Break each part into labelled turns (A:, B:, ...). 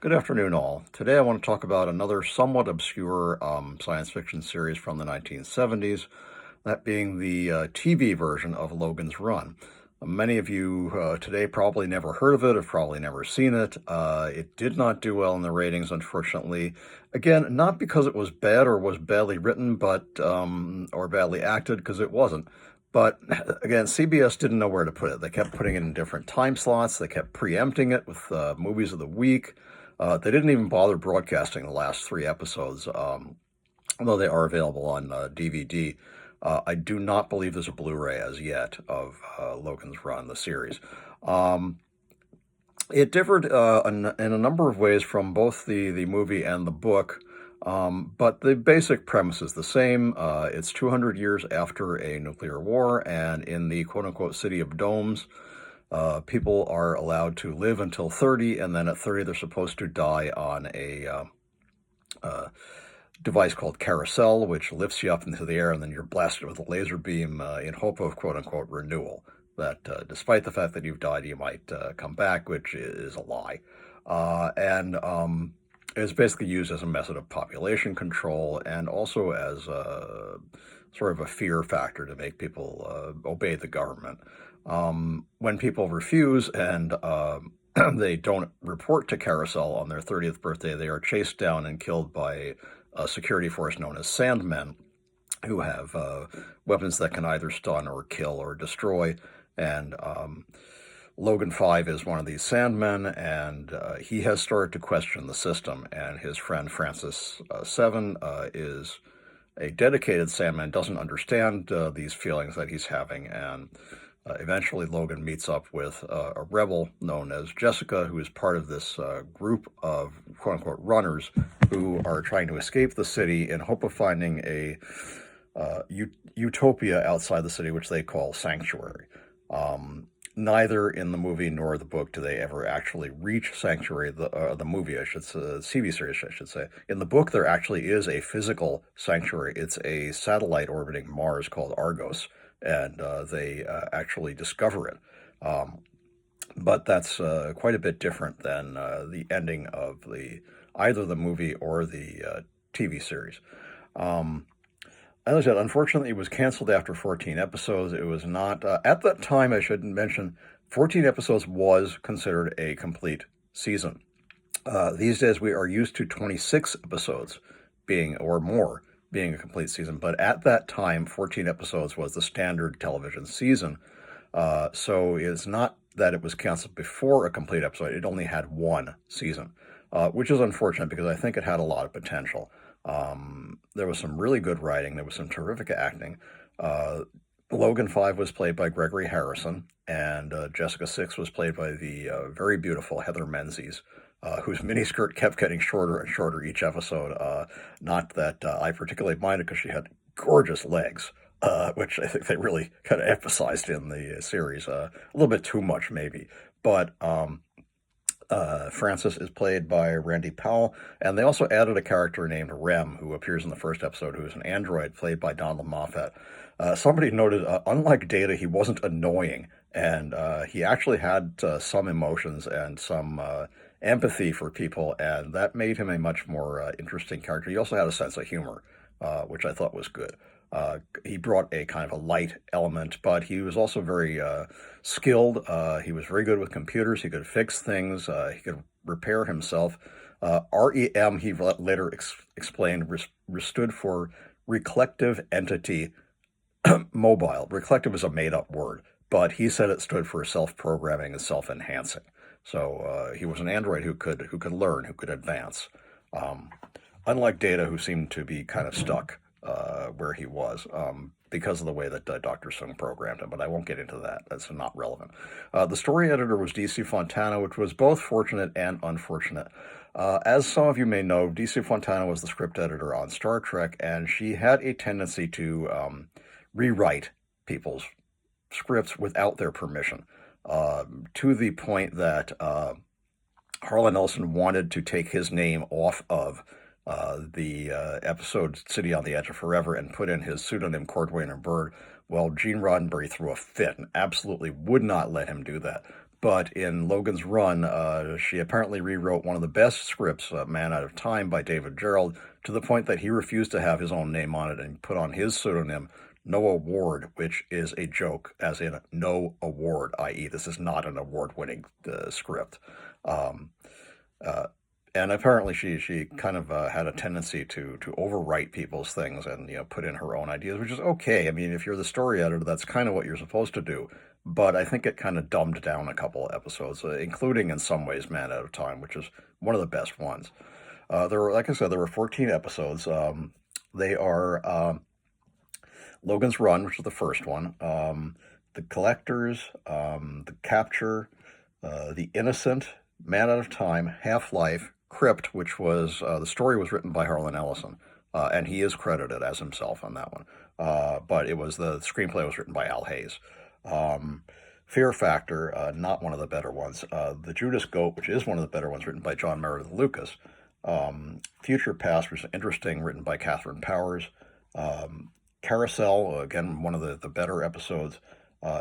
A: Good afternoon, all. Today I want to talk about another somewhat obscure science fiction series from the 1970s, that being the TV version of Logan's Run. Many of you today probably never heard of it, have probably never seen it. It did not do well in the ratings, unfortunately. Again, not because it was bad or was badly written, but or badly acted, because it wasn't. But again, CBS didn't know where to put it. They kept putting it in different time slots. They kept preempting it with movies of the week. They didn't even bother broadcasting the last three episodes, although they are available on DVD. I do not believe there's a Blu-ray as yet of Logan's Run, the series. It differed in a number of ways from both the movie and the book, but the basic premise is the same. It's 200 years after a nuclear war, and in the quote-unquote city of domes, people are allowed to live until 30, and then at 30 they're supposed to die on a device called carousel, which lifts you up into the air, and then you're blasted with a laser beam in hope of quote-unquote renewal. That despite the fact that you've died, you might come back, which is a lie. And it's basically used as a method of population control and also as sort of a fear factor to make people obey the government. When people refuse and they don't report to Carousel on their 30th birthday, they are chased down and killed by a security force known as Sandmen, who have weapons that can either stun or kill or destroy. And Logan 5 is one of these Sandmen, and he has started to question the system. And his friend Francis 7 is a dedicated Sandman, doesn't understand these feelings that he's having, and eventually Logan meets up with a rebel known as Jessica, who is part of this group of quote-unquote runners who are trying to escape the city in hope of finding a utopia outside the city, which they call Sanctuary. Neither in the movie nor the book do they ever actually reach Sanctuary, the movie, I should say, TV series, I should say. In the book, there actually is a physical sanctuary. It's a satellite orbiting Mars called Argos, and they actually discover it. But that's quite a bit different than the ending of either the movie or the TV series. As I said, unfortunately, it was canceled after 14 episodes. It was not, at that time, I should mention, 14 episodes was considered a complete season. These days, we are used to 26 episodes or more being a complete season. But at that time, 14 episodes was the standard television season. So it's not that it was canceled before a complete episode. It only had one season, which is unfortunate because I think it had a lot of potential. There was some really good writing. There was some terrific acting. Logan 5 was played by Gregory Harrison, and Jessica 6 was played by the very beautiful Heather Menzies, whose miniskirt kept getting shorter and shorter each episode. Not that I particularly minded, because she had gorgeous legs, which I think they really kind of emphasized in the series. A little bit too much, maybe. But Francis is played by Randy Powell, and they also added a character named Rem, who appears in the first episode, who is an android played by Donald Moffat. Somebody noted, unlike Data, he wasn't annoying, and he actually had some emotions and some empathy for people, and that made him a much more interesting character. He also had a sense of humor, which I thought was good. He brought a kind of a light element, but he was also very skilled. He was very good with computers. He could fix things. He could repair himself. REM, he later explained, stood for Reflective Entity Mobile. Reflective is a made-up word, but he said it stood for self-programming and self-enhancing. So he was an android who could learn, who could advance. Unlike Data, who seemed to be kind of stuck where he was because of the way that Dr. Sung programmed him, but I won't get into that. That's not relevant. The story editor was D.C. Fontana, which was both fortunate and unfortunate. As some of you may know, D.C. Fontana was the script editor on Star Trek, and she had a tendency to rewrite people's scripts without their permission, to the point that Harlan Ellison wanted to take his name off of the episode City on the Edge of Forever and put in his pseudonym Cordwainer Bird. Well, Gene Roddenberry threw a fit and absolutely would not let him do that. But in Logan's Run, she apparently rewrote one of the best scripts, Man Out of Time by David Gerald, to the point that he refused to have his own name on it and put on his pseudonym, Noah Ward, which is a joke, as in no award, i.e., this is not an award-winning script. Um, uh, and apparently she kind of had a tendency to overwrite people's things and put in her own ideas, which is okay. I mean, if you're the story editor, that's kind of what you're supposed to do. But I think it kind of dumbed down a couple of episodes, including in some ways Man Out of Time, which is one of the best ones. There were, like I said, there were 14 episodes. They are Logan's Run, which is the first one, The Collectors, The Capture, The Innocent, Man Out of Time, Half-Life, Crypt, which was the story was written by Harlan Ellison, and he is credited as himself on that one. But it was the screenplay was written by Al Hayes. Fear Factor, not one of the better ones. The Judas Goat, which is one of the better ones, written by John Meredith Lucas. Future Past, which is interesting, written by Catherine Powers. Carousel, again, one of the better episodes.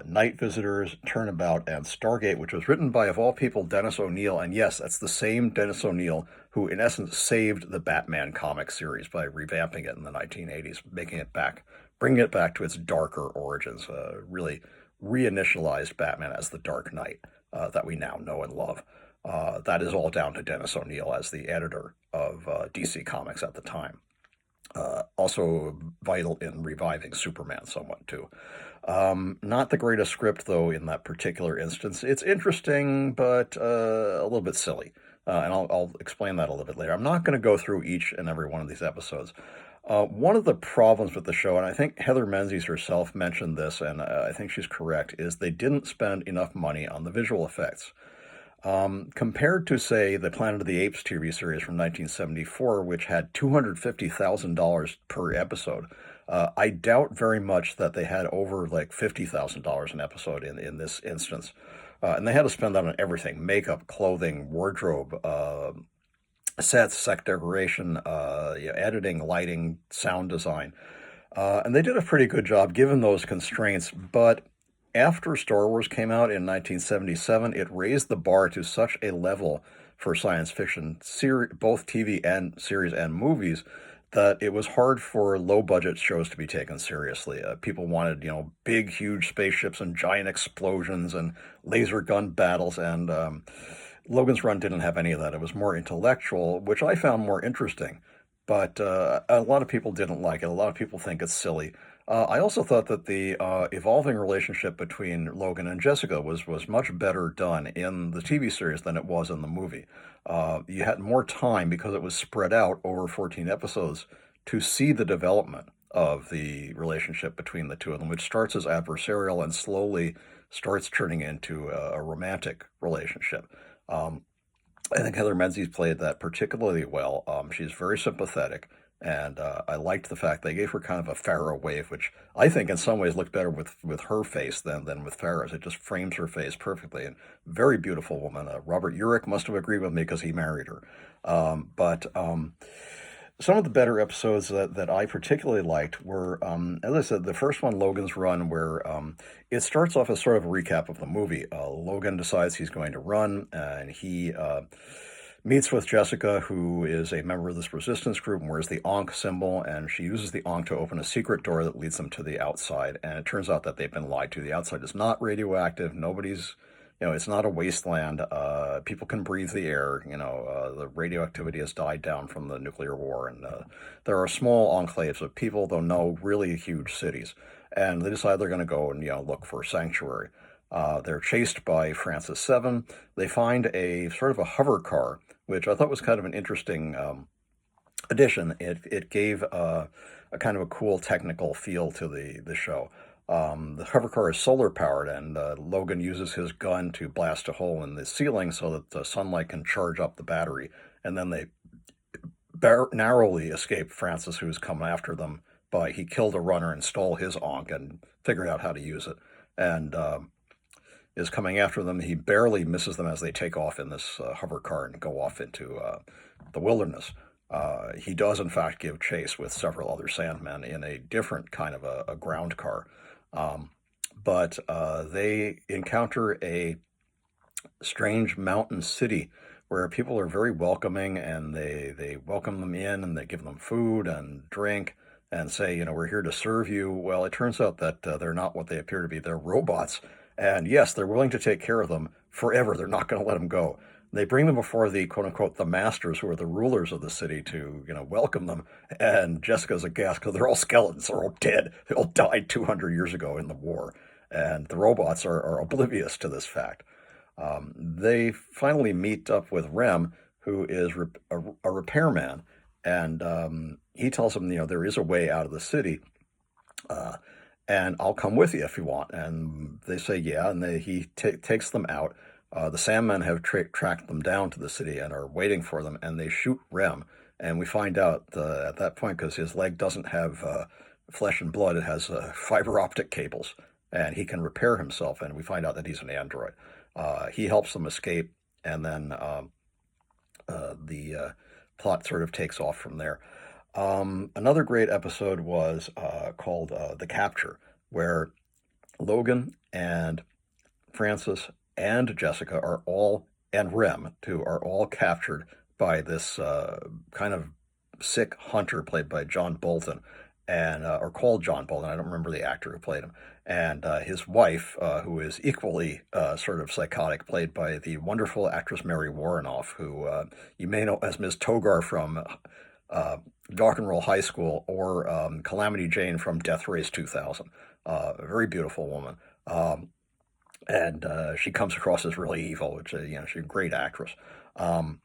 A: Night Visitors, Turnabout, and Stargate, which was written by, of all people, Dennis O'Neil. And yes, that's the same Dennis O'Neil who, in essence, saved the Batman comic series by revamping it in the 1980s, making it back, bringing it back to its darker origins, really reinitialized Batman as the Dark Knight that we now know and love. That is all down to Dennis O'Neil as the editor of DC Comics at the time. Also vital in reviving Superman somewhat, too. Not the greatest script, though, in that particular instance. It's interesting, but a little bit silly. And I'll explain that a little bit later. I'm not going to go through each and every one of these episodes. One of the problems with the show, and I think Heather Menzies herself mentioned this, and I think she's correct, is they didn't spend enough money on the visual effects. Compared to, say, the Planet of the Apes TV series from 1974, which had $250,000 per episode, I doubt very much that they had over like $50,000 an episode in this instance. And they had to spend that on everything: makeup, clothing, wardrobe, sets, set decoration, editing, lighting, sound design. And they did a pretty good job given those constraints, but after Star Wars came out in 1977, it raised the bar to such a level for science fiction, both TV and series and movies, that it was hard for low-budget shows to be taken seriously. People wanted, big, huge spaceships and giant explosions and laser gun battles, and Logan's Run didn't have any of that. It was more intellectual, which I found more interesting. But a lot of people didn't like it. A lot of people think it's silly. I also thought that the evolving relationship between Logan and Jessica was much better done in the TV series than it was in the movie. You had more time, because it was spread out over 14 episodes, to see the development of the relationship between the two of them, which starts as adversarial and slowly starts turning into a romantic relationship. I think Heather Menzies played that particularly well. She's very sympathetic. And I liked the fact they gave her kind of a Farrah wave, which I think in some ways looked better with her face than with Farrah's. It just frames her face perfectly. And very beautiful woman. Robert Urich must have agreed with me because he married her. But some of the better episodes that I particularly liked were, as I said, the first one, Logan's Run, where it starts off as sort of a recap of the movie. Logan decides he's going to run, and he meets with Jessica, who is a member of this resistance group and wears the Ankh symbol, and she uses the Ankh to open a secret door that leads them to the outside. And it turns out that they've been lied to. The outside is not radioactive. Nobody's, it's not a wasteland. People can breathe the air. The radioactivity has died down from the nuclear war. And there are small enclaves of people, though no really huge cities. And they decide they're going to go and, look for sanctuary. They're chased by Francis Seven. They find a sort of a hover car, which I thought was kind of an interesting addition. It gave a kind of a cool technical feel to the show. The hover car is solar powered, and Logan uses his gun to blast a hole in the ceiling so that the sunlight can charge up the battery. And then they narrowly escape Francis, who's come after them by he killed a runner and stole his Ankh and figured out how to use it. And is coming after them. He barely misses them as they take off in this hover car and go off into the wilderness. He does, in fact, give chase with several other Sandmen in a different kind of a ground car. But they encounter a strange mountain city where people are very welcoming, and they welcome them in, and they give them food and drink and say, we're here to serve you. Well, it turns out that they're not what they appear to be. They're robots. And yes, they're willing to take care of them forever. They're not going to let them go. They bring them before the quote unquote the masters, who are the rulers of the city, to welcome them. And Jessica's aghast because they're all skeletons. They're all dead. They all died 200 years ago in the war. And the robots are oblivious to this fact. They finally meet up with Rem, who is a repairman, and he tells them, there is a way out of the city, uh, and I'll come with you if you want. And they say, yeah, and he takes them out. The Sandmen have tracked them down to the city and are waiting for them, and they shoot Rem. And we find out at that point, because his leg doesn't have flesh and blood, it has fiber optic cables, and he can repair himself, and we find out that he's an android. He helps them escape, and then the plot sort of takes off from there. Another great episode was called The Capture, where Logan and Francis and Jessica and Rem, too, are all captured by this kind of sick hunter played by John Bolton, and or called John Bolton. I don't remember the actor who played him. And his wife, who is equally sort of psychotic, played by the wonderful actress Mary Warrenoff, who you may know as Ms. Togar from Rock and Roll High School, or Calamity Jane from Death Race 2000. A very beautiful woman. And she comes across as really evil, which, she's a great actress. And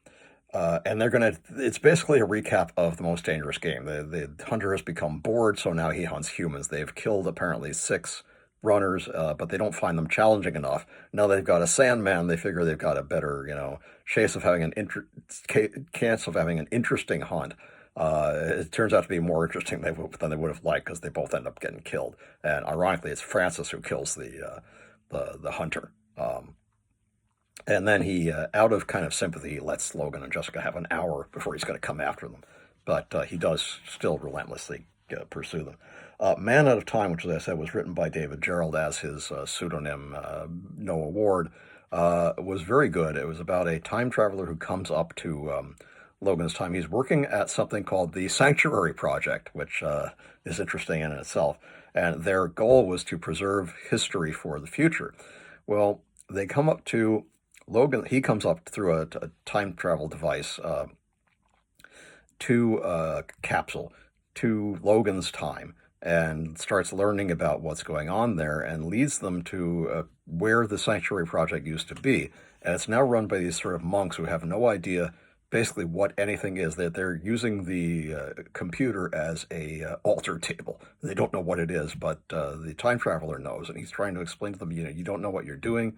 A: it's basically a recap of The Most Dangerous Game. The hunter has become bored, so now he hunts humans. They've killed apparently 6 runners, but they don't find them challenging enough. Now they've got a Sandman. They figure they've got a better, chance of having an interesting hunt. It turns out to be more interesting than they would have liked, because they both end up getting killed. And ironically, it's Francis who kills the hunter. And then he, out of kind of sympathy, lets Logan and Jessica have an hour before he's going to come after them. But he does still relentlessly pursue them. Man Out of Time, which, as I said, was written by David Gerald as his pseudonym, Noah Ward, was very good. It was about a time traveler who comes up to Logan's time. He's working at something called the Sanctuary Project, which is interesting in itself. And their goal was to preserve history for the future. Well, they come up to Logan. He comes up through a time travel device to a capsule to Logan's time, and starts learning about what's going on there, and leads them to where the Sanctuary Project used to be. And it's now run by these sort of monks who have no idea basically what anything is. That they're using the computer as a altar table. They don't know what it is, but the time traveler knows, and he's trying to explain to them, you don't know what you're doing.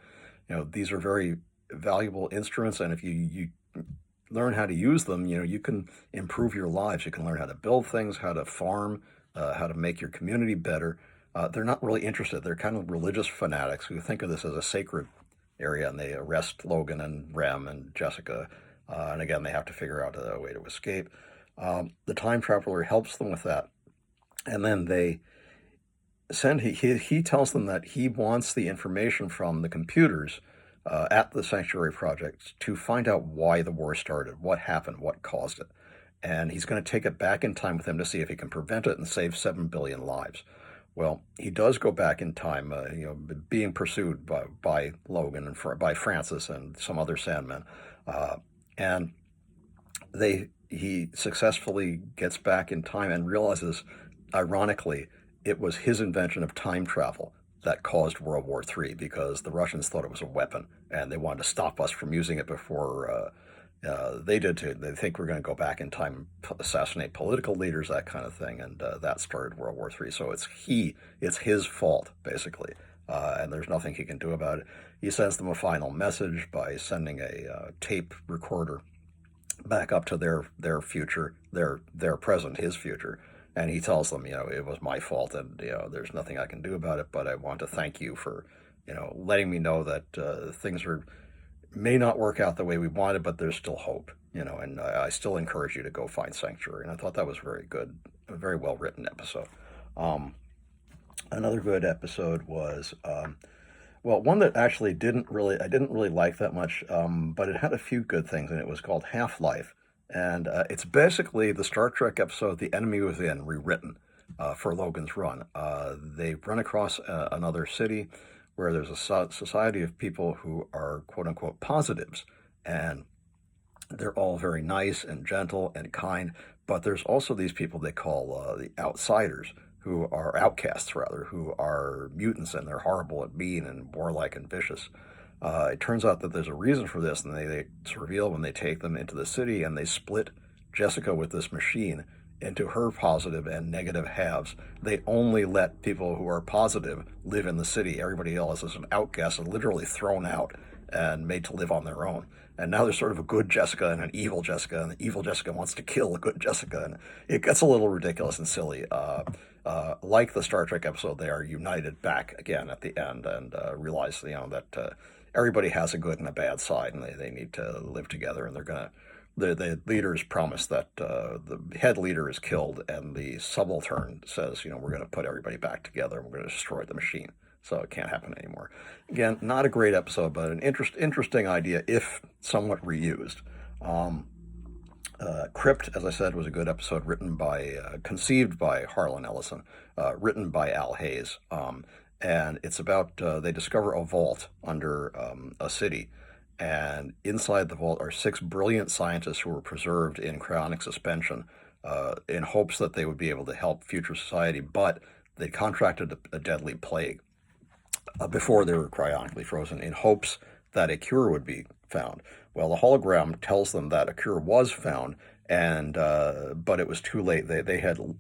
A: These are very valuable instruments, and if you learn how to use them, you can improve your lives. You can learn how to build things, how to farm, how to make your community better. They're not really interested. They're kind of religious fanatics who think of this as a sacred area, and they arrest Logan and Rem and Jessica. And again, they have to figure out a way to escape. The time traveler helps them with that. And then he tells them that he wants the information from the computers at the Sanctuary Project to find out why the war started, what happened, what caused it. And he's going to take it back in time with him to see if he can prevent it and save 7 billion lives. Well, he does go back in time, being pursued by Logan and by Francis and some other Sandmen. And he successfully gets back in time and realizes, ironically, it was his invention of time travel that caused World War III, because the Russians thought it was a weapon, and they wanted to stop us from using it before they did too. They think we're going to go back in time, assassinate political leaders, that kind of thing, and that started World War III. So it's his fault, basically, and there's nothing he can do about it. He sends them a final message by sending a tape recorder back up to their future, their present, his future. And he tells them, it was my fault, and there's nothing I can do about it. But I want to thank you for, letting me know that things may not work out the way we wanted, but there's still hope. And I still encourage you to go find Sanctuary. And I thought that was very good, a very well written episode. Another good episode was Well, one that actually I didn't really like that much, but it had a few good things, and it was called Half-Life. And it's basically the Star Trek episode The Enemy Within rewritten for Logan's run. They run across another city where there's a society of people who are quote unquote positives. And they're all very nice and gentle and kind, but there's also these people they call the outsiders, who are outcasts, rather, who are mutants and they're horrible and mean and warlike and vicious. It turns out that there's a reason for this, and it's revealed when they take them into the city and they split Jessica with this machine into her positive and negative halves. They only let people who are positive live in the city. Everybody else is an outcast and literally thrown out and made to live on their own. And now there's sort of a good Jessica and an evil Jessica, and the evil Jessica wants to kill a good Jessica, and it gets a little ridiculous and silly. Like the Star Trek episode, they are united back again at the end and realize, that everybody has a good and a bad side, and they need to live together, and the leaders promise that the head leader is killed, and the subaltern says, we're going to put everybody back together, and we're going to destroy the machine. So it can't happen anymore. Again, not a great episode, but an interesting idea if somewhat reused. Crypt, as I said, was a good episode conceived by Harlan Ellison, written by Al Hayes. And it's about, they discover a vault under a city. And inside the vault are 6 brilliant scientists who were preserved in cryonic suspension in hopes that they would be able to help future society, but they contracted a deadly plague before they were cryonically frozen in hopes that a cure would be found. Well, the hologram tells them that a cure was found, and but it was too late. The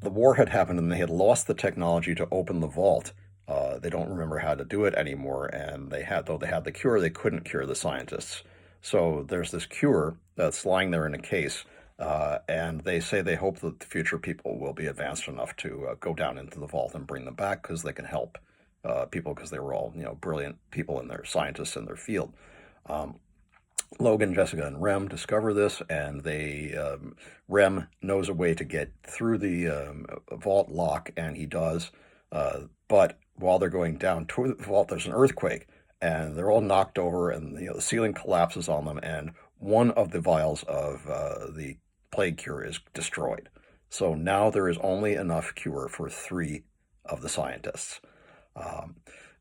A: war had happened, and they had lost the technology to open the vault. They don't remember how to do it anymore, and though they had the cure, they couldn't cure the scientists. So there's this cure that's lying there in a case, and they say they hope that the future people will be advanced enough to go down into the vault and bring them back, because they can help people, because they were all brilliant people and they're scientists in their field. Logan, Jessica, and Rem discover this, and Rem knows a way to get through the vault lock, and he does. But while they're going down to the vault, there's an earthquake, and they're all knocked over, and the ceiling collapses on them, and one of the vials of the plague cure is destroyed. So now there is only enough cure for 3 of the scientists.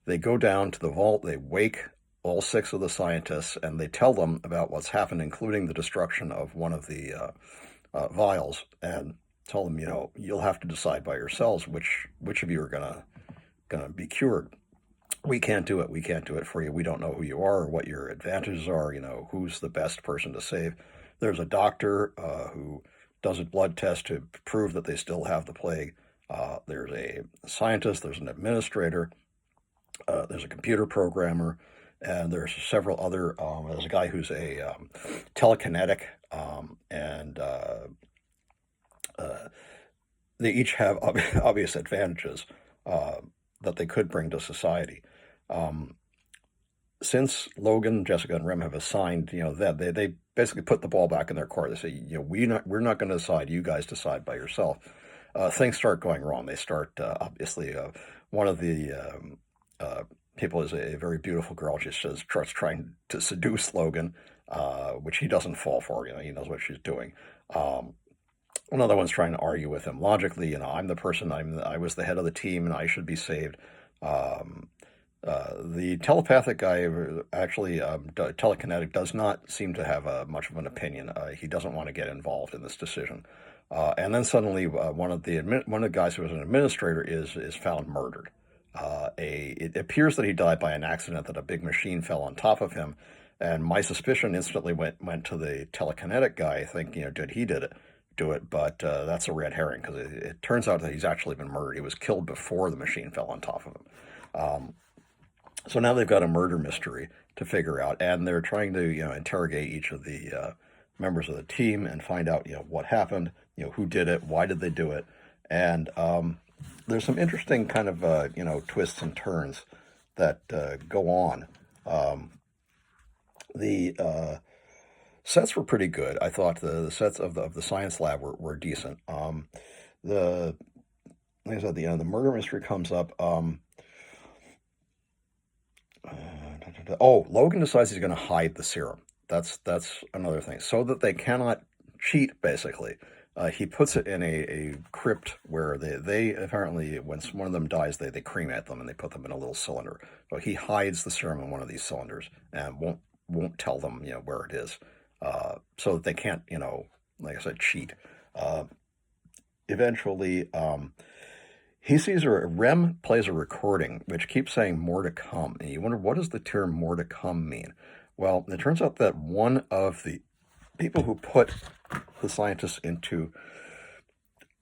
A: They go down to the vault, they wake all 6 of the scientists, and they tell them about what's happened, including the destruction of one of the vials, and tell them, you'll have to decide by yourselves which of you are gonna be cured. We can't do it. We can't do it for you. We don't know who you are or what your advantages are. Who's the best person to save. There's a doctor who does a blood test to prove that they still have the plague. There's a scientist, there's an administrator, there's a computer programmer, and there's several other, there's a guy who's a telekinetic, and they each have obvious advantages that they could bring to society. Since Logan, Jessica, and Rem have assigned, that they basically put the ball back in their court. They say, we're not going to decide. You guys decide by yourself. Things start going wrong. They start, obviously, one of the people is a very beautiful girl. She starts trying to seduce Logan, which he doesn't fall for. He knows what she's doing. Another one's trying to argue with him logically. I'm the person. I was the head of the team, and I should be saved. The telepathic guy, actually telekinetic, does not seem to have much of an opinion. He doesn't want to get involved in this decision. And then suddenly, one of the guys who was an administrator is found murdered. It appears that he died by an accident, that a big machine fell on top of him. And my suspicion instantly went to the telekinetic guy, thinking, did he do it? But that's a red herring, because it turns out that he's actually been murdered. He was killed before the machine fell on top of him. So now they've got a murder mystery to figure out, and they're trying to interrogate each of the members of the team and find out what happened, who did it, why did they do it, and there's some interesting kind of twists and turns that go on. The sets were pretty good. I thought the sets of the science lab were decent. Like I said, the murder mystery comes up. Oh, Logan decides he's going to hide the serum. That's another thing, so that they cannot cheat. Basically, he puts it in a crypt where they apparently, when one of them dies, they cremate them and they put them in a little cylinder. So he hides the serum in one of these cylinders and won't tell them where it is, so that they can't like I said, cheat. Uh, Eventually, he sees Rem plays a recording which keeps saying more to come. And you wonder, what does the term more to come mean? Well, it turns out that one of the people who put the scientists into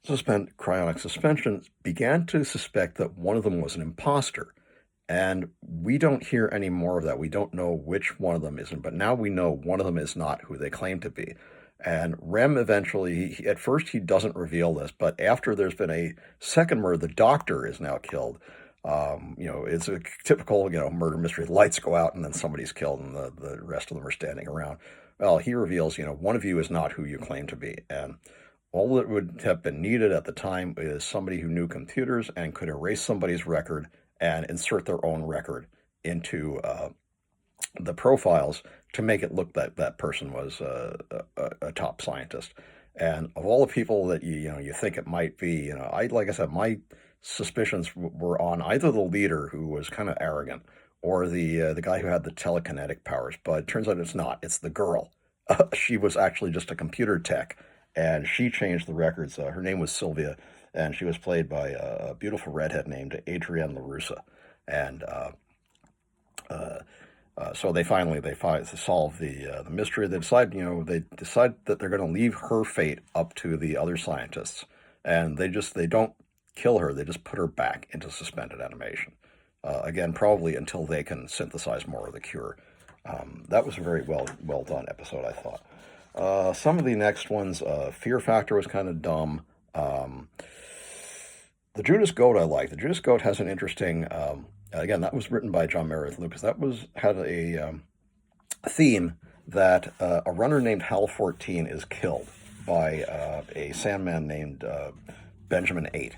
A: cryonic suspension began to suspect that one of them was an imposter. And we don't hear any more of that. We don't know which one of them isn't, but now we know one of them is not who they claim to be. And Rem eventually, at first he doesn't reveal this, but after there's been a second murder, the doctor is now killed. It's a typical, murder mystery. The lights go out and then somebody's killed and the rest of them are standing around. Well, he reveals, one of you is not who you claim to be. And all that would have been needed at the time is somebody who knew computers and could erase somebody's record and insert their own record into the profiles to make it look that that person was a top scientist. And of all the people that you think it might be, like I said, my suspicions were on either the leader, who was kind of arrogant, or the guy who had the telekinetic powers. But it turns out it's not. It's the girl. She was actually just a computer tech, and she changed the records. Her name was Sylvia, and she was played by a beautiful redhead named Adrienne LaRussa. And uh, so they solve the mystery. They decide that they're going to leave her fate up to the other scientists, and they don't kill her. They just put her back into suspended animation. Again, probably until they can synthesize more of the cure. That was a very well done episode, I thought. Some of the next ones, Fear Factor was kind of dumb. The Judas Goat I like. The Judas Goat has an interesting. Again, that was written by John Meredith Lucas. That had a theme that a runner named Hal 14 is killed by a Sandman named Benjamin 8.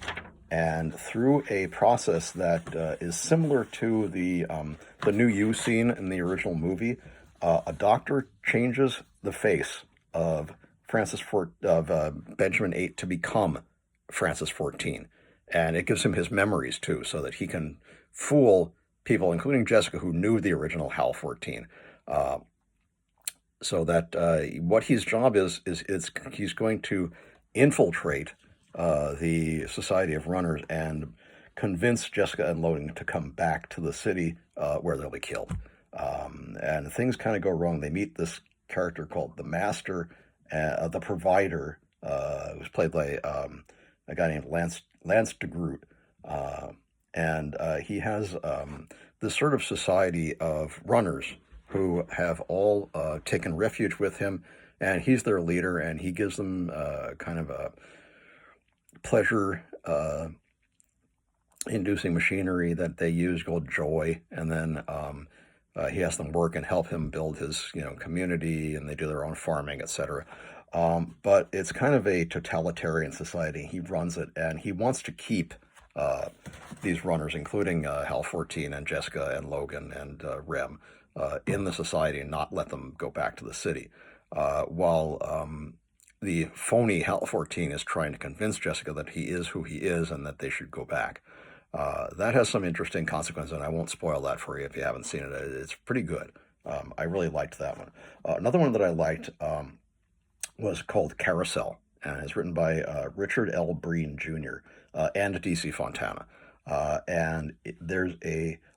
A: And through a process that is similar to the New You scene in the original movie, a doctor changes the face of Benjamin 8 to become Francis 14. And it gives him his memories, too, so that he can fool people, including Jessica, who knew the original Hal 14. So that what his job is he's going to infiltrate the Society of Runners and convince Jessica and Logan to come back to the city where they'll be killed. And things kind of go wrong. They meet this character called the Master, the Provider, who's played by a guy named Lance DeGroot. And he has this sort of society of runners who have all taken refuge with him, and he's their leader, and he gives them kind of a pleasure inducing machinery that they use called Joy, and then he has them work and help him build his community, and they do their own farming, etc. But it's kind of a totalitarian society. He runs it, and he wants to keep these runners, including Hal 14 and Jessica and Logan and Rem, in the society and not let them go back to the city. While the phony Hal 14 is trying to convince Jessica that he is who he is and that they should go back. That has some interesting consequences, and I won't spoil that for you if you haven't seen it. It's pretty good. I really liked that one. Another one that I liked was called Carousel, and it's written by Richard L. Breen Jr. And DC Fontana.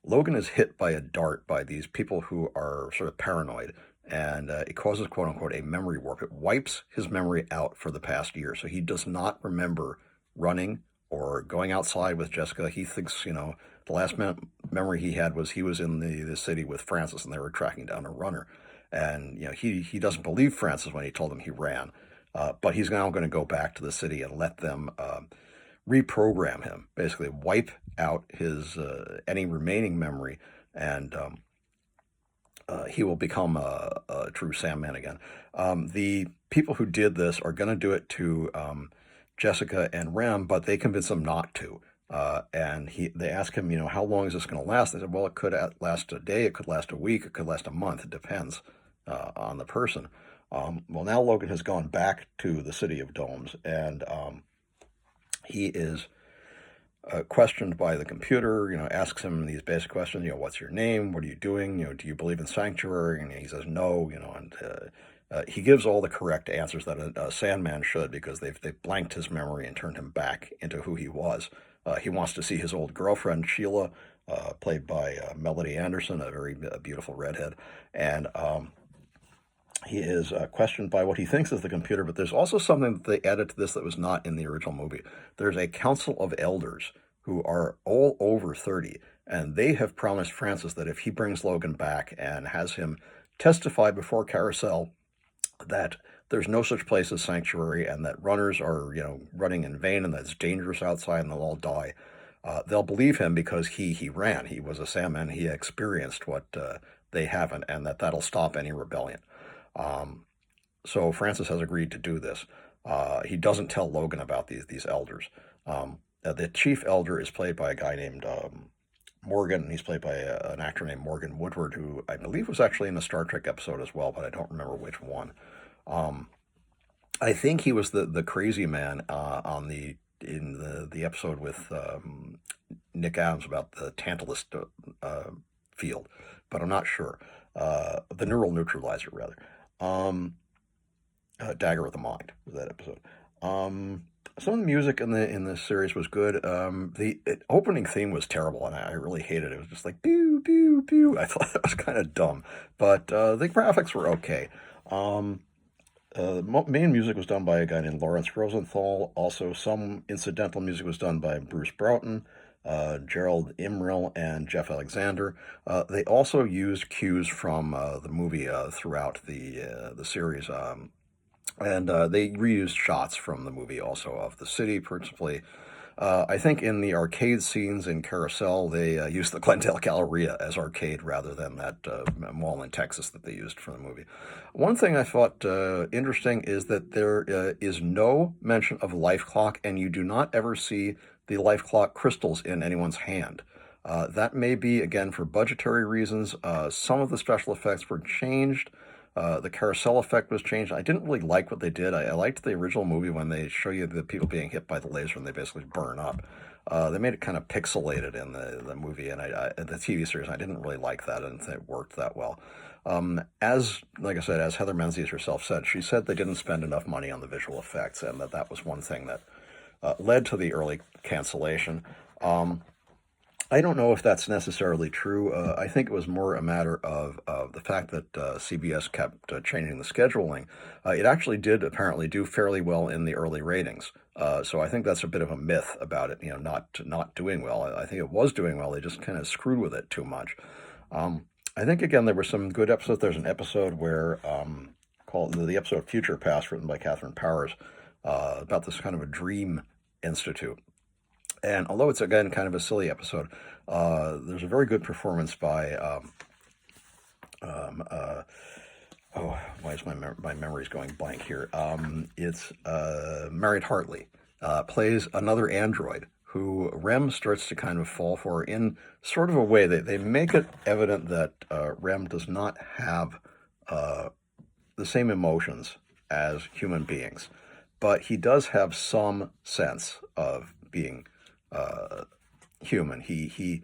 A: Logan is hit by a dart by these people who are sort of paranoid, and it causes, quote unquote, a memory warp. It wipes his memory out for the past year, so he does not remember running or going outside with Jessica. He thinks, the last memory he had was he was in the city with Francis and they were tracking down a runner. And, he doesn't believe Francis when he told him he ran. But he's now going to go back to the city and let them reprogram him, basically wipe out his any remaining memory, and he will become a true Sandman again. The people who did this are going to do it to Jessica and Rem, but they convince them not to. And they ask him, how long is this going to last? They said, well, it could last a day, it could last a week, it could last a month. It depends on the person. Well, now Logan has gone back to the City of Domes, and he is questioned by the computer, asks him these basic questions, what's your name? What are you doing? Do you believe in sanctuary? And he says no, and he gives all the correct answers that a Sandman should, because they've blanked his memory and turned him back into who he was. He wants to see his old girlfriend, Sheila, played by Melody Anderson, a very beautiful redhead. And he is questioned by what he thinks is the computer, but there's also something that they added to this that was not in the original movie. There's a council of elders who are all over 30, and they have promised Francis that if he brings Logan back and has him testify before Carousel that there's no such place as sanctuary, and that runners are, running in vain, and that it's dangerous outside and they'll all die, they'll believe him, because he ran. He was a Sandman. He experienced what they haven't, and that'll stop any rebellion. So Francis has agreed to do this. He doesn't tell Logan about these elders. The chief elder is played by a guy named Morgan, and he's played by an actor named Morgan Woodward, who I believe was actually in a Star Trek episode as well, but I don't remember which one. I think he was the crazy man in the episode with Nick Adams about the Tantalus field, but I'm not sure. The neural neutralizer, rather. Dagger of the Mind was that episode. Some of the music in the series was good. The opening theme was terrible, and I really hated it. It was just like pew pew pew. I thought that was kind of dumb, but the graphics were okay. The main music was done by a guy named Lawrence Rosenthal. Also, some incidental music was done by Bruce Broughton, Gerald Imrill, and Jeff Alexander. They also used cues from the movie throughout the series, and they reused shots from the movie also of the city, principally. I think in the arcade scenes in Carousel, they used the Glendale Galleria as arcade rather than that mall in Texas that they used for the movie. One thing I thought interesting is that there is no mention of life clock, and you do not ever see the life clock crystals in anyone's hand. That may be, again, for budgetary reasons. Some of the special effects were changed. The carousel effect was changed. I didn't really like what they did. I liked the original movie when they show you the people being hit by the laser and they basically burn up. They made it kind of pixelated in the movie and the TV series. I didn't really like that, and it worked that well. Like I said, as Heather Menzies herself said, she said they didn't spend enough money on the visual effects, and that was one thing that led to the early cancellation. I don't know if that's necessarily true. I think it was more a matter of the fact that CBS kept changing the scheduling. It actually did apparently do fairly well in the early ratings. So I think that's a bit of a myth about it, not doing well. I think it was doing well. They just kind of screwed with it too much. I think, again, there were some good episodes. There's an episode where called the episode Future Past, written by Catherine Powers, about this kind of a dream institute. And although it's, again, kind of a silly episode, there's a very good performance by, why is my memory's going blank here? It's Marion Hartley, plays another android who Rem starts to kind of fall for in sort of a way. They make it evident that Rem does not have the same emotions as human beings, but he does have some sense of being human. He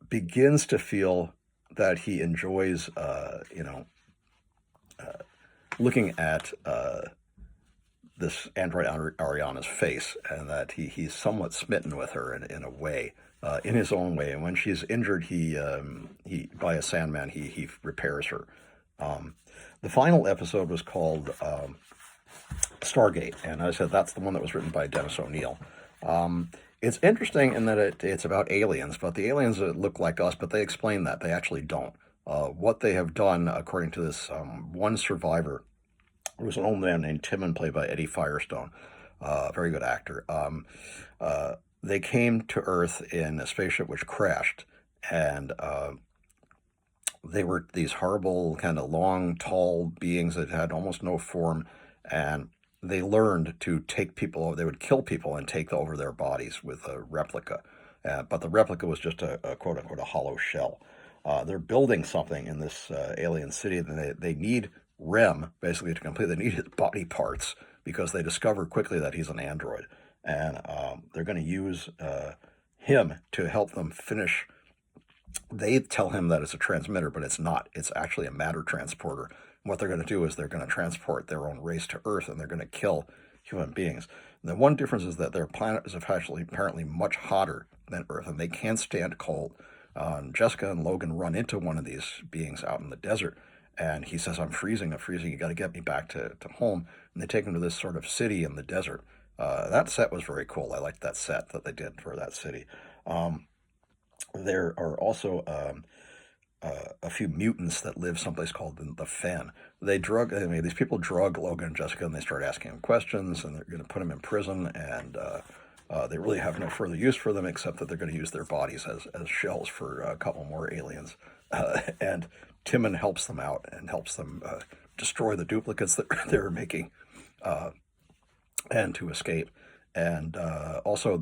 A: begins to feel that he enjoys, looking at this android Ariana's face, and that he's somewhat smitten with her in a way, in his own way. And when she's injured, he by a Sandman, he repairs her. The final episode was called Stargate, and as I said, that's the one that was written by Dennis O'Neil. It's interesting in that it's about aliens, but the aliens look like us, but they explain that. They actually don't. What they have done, according to this one survivor, who was an old man named Timon, played by Eddie Firestone, a very good actor, they came to Earth in a spaceship which crashed, and they were these horrible, kind of long, tall beings that had almost no form, and they learned to take people, they would kill people and take over their bodies with a replica. But the replica was just a quote unquote a hollow shell. They're building something in this alien city, and they need Rem basically to complete. They need his body parts because they discover quickly that he's an android, and they're going to use him to help them finish. They tell him that it's a transmitter, but it's not. It's actually a matter transporter. And what they're going to do is they're going to transport their own race to Earth, and they're going to kill human beings. And the one difference is that their planet is actually apparently much hotter than Earth, and they can't stand cold. Jessica and Logan run into one of these beings out in the desert, and he says, I'm freezing, you got to get me back to home. And they take him to this sort of city in the desert. That set was very cool. I liked that set that they did for that city. There are also a few mutants that live someplace called the Fen. These people drug Logan and Jessica, and they start asking him questions, and they're going to put him in prison, and they really have no further use for them except that they're going to use their bodies as shells for a couple more aliens. And Timon helps them out and helps them destroy the duplicates that they're making and to escape. And also,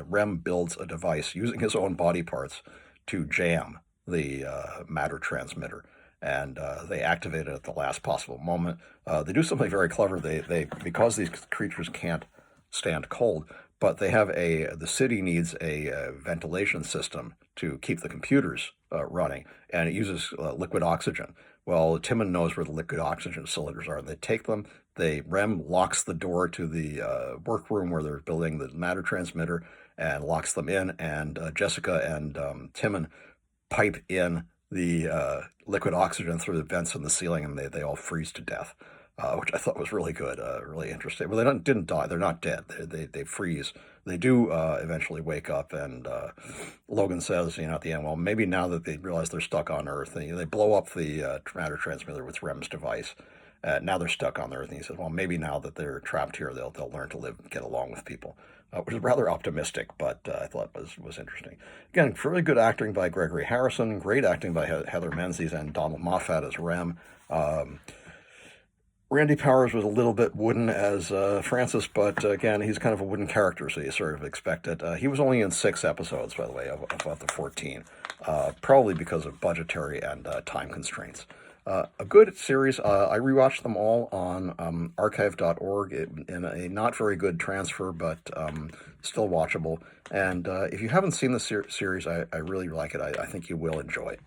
A: Rem builds a device using his own body parts to jam the matter transmitter, and they activate it at the last possible moment. They do something very clever. They because these creatures can't stand cold, but they have the city needs a ventilation system to keep the computers running, and it uses liquid oxygen. Well, Timon knows where the liquid oxygen cylinders are. They take them. Rem locks the door to the workroom where they're building the matter transmitter and locks them in. And Jessica and Timon pipe in the liquid oxygen through the vents in the ceiling, and they all freeze to death, which I thought was really good, really interesting. Well, didn't die. They're not dead. They freeze. They do eventually wake up, and Logan says, at the end, well, maybe now that they realize they're stuck on Earth, they blow up the matter transmitter with Rem's device. Now they're stuck on Earth, and he says, well, maybe now that they're trapped here, they'll learn to live and get along with people, which is rather optimistic, but I thought was interesting. Again, really good acting by Gregory Harrison, great acting by Heather Menzies and Donald Moffat as Rem. Randy Powers was a little bit wooden as Francis, but again, he's kind of a wooden character, so you sort of expect it. He was only in 6 episodes, by the way, of the 14, probably because of budgetary and time constraints. A good series. I rewatched them all on archive.org in a not very good transfer, but still watchable. And if you haven't seen the series, I really like it. I think you will enjoy it.